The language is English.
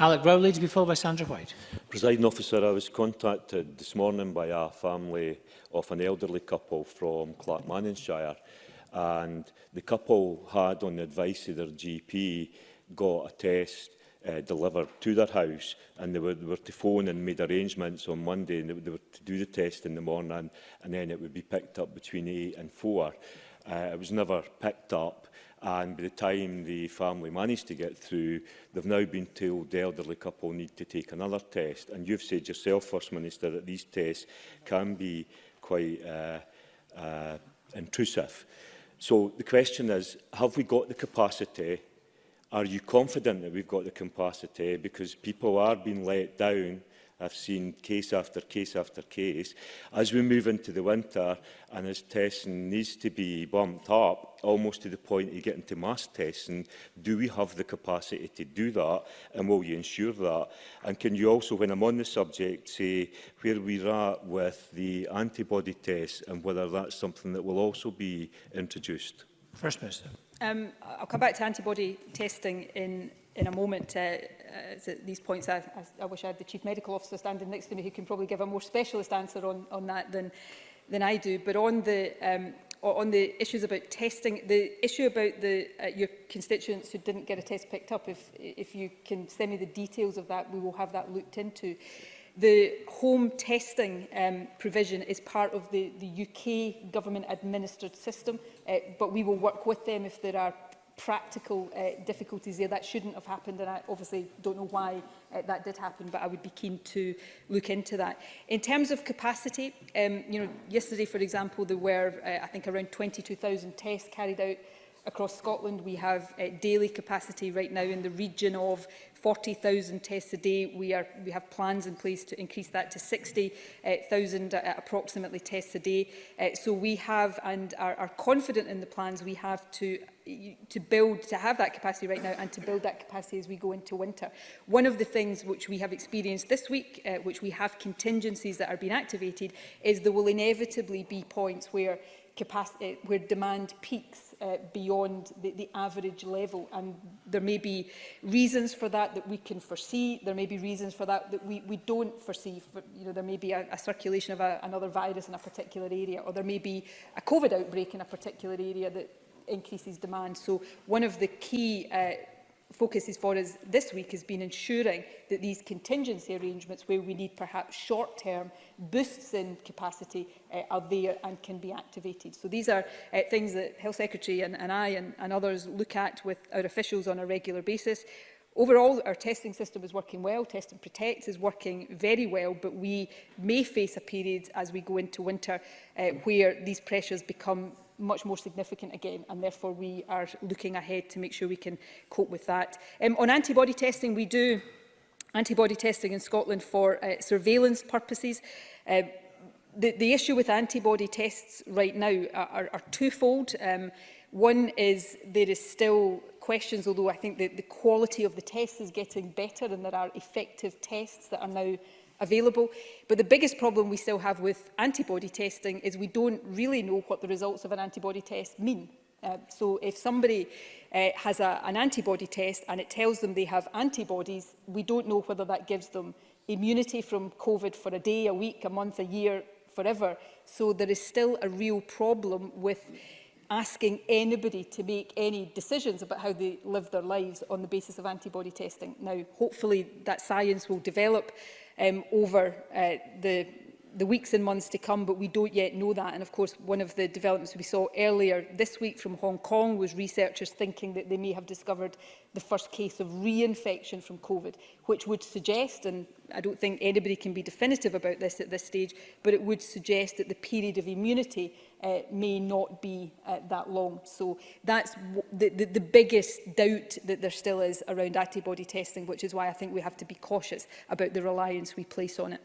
Alec Rowley to be followed by Sandra White. Presiding Officer, I was contacted this morning by a family of an elderly couple from Clackmannanshire, and the couple had, on the advice of their GP, got a test delivered to their house, and they were to phone and made arrangements on Monday, and they were to do the test in the morning, and then it would be picked up between 8 and 4. It was never picked up, and by the time the family managed to get through, they've now been told the elderly couple need to take another test. And you've said yourself, First Minister, that these tests can be quite intrusive. So the question is, have we got the capacity? Are you confident that we've got the capacity? Because people are being let down. I've seen case after case after case. As we move into the winter and as testing needs to be bumped up, almost to the point of getting to mass testing, do we have the capacity to do that, and will you ensure that? And can you also, when I'm on the subject, say where we're at with the antibody tests and whether that's something that will also be introduced? First Minister. I'll come back to antibody testing in a moment. These points, I wish I had the Chief Medical Officer standing next to me who can probably give a more specialist answer on that than I do. But on the issues about testing, the issue about your constituents who didn't get a test picked up, if you can send me the details of that, we will have that looked into. The home testing provision is part of the UK government-administered system, but we will work with them if there are practical difficulties there. That shouldn't have happened, and I obviously don't know why that did happen, but I would be keen to look into that. In terms of capacity, yesterday, for example, there were, I think, around 22,000 tests carried out across Scotland. We have daily capacity right now in the region of 40,000 tests a day. We have plans in place to increase that to 60,000 approximately tests a day. So we have, and are confident in the plans we have to have that capacity right now, and to build that capacity as we go into winter. One of the things which we have experienced this week, which we have contingencies that are being activated, is there will inevitably be points where demand peaks beyond the average level, and there may be reasons for that we can foresee. There may be reasons for that we don't foresee. There may be a circulation of another virus in a particular area, or there may be a COVID outbreak in a particular area that increases demand. So one of the key focuses for us this week has been ensuring that these contingency arrangements, where we need perhaps short-term boosts in capacity, are there and can be activated. So these are things that Health Secretary and I and others look at with our officials on a regular basis. Overall, our testing system is working well. Test and Protect is working very well, but we may face a period as we go into winter where these pressures become much more significant again, and therefore we are looking ahead to make sure we can cope with that. On antibody testing, we do antibody testing in Scotland for surveillance purposes. The issue with antibody tests right now are twofold. One is there is still questions, although I think that the quality of the tests is getting better and there are effective tests that are now available. But the biggest problem we still have with antibody testing is we don't really know what the results of an antibody test mean. So if somebody has an antibody test and it tells them they have antibodies, we don't know whether that gives them immunity from COVID for a day, a week, a month, a year, forever. So there is still a real problem with asking anybody to make any decisions about how they live their lives on the basis of antibody testing. Now, hopefully that science will develop over the weeks and months to come, but we don't yet know that. And of course, one of the developments we saw earlier this week from Hong Kong was researchers thinking that they may have discovered the first case of reinfection from COVID, which would suggest, and I don't think anybody can be definitive about this at this stage, but it would suggest that the period of immunity may not be that long. So that's the biggest doubt that there still is around antibody testing, which is why I think we have to be cautious about the reliance we place on it.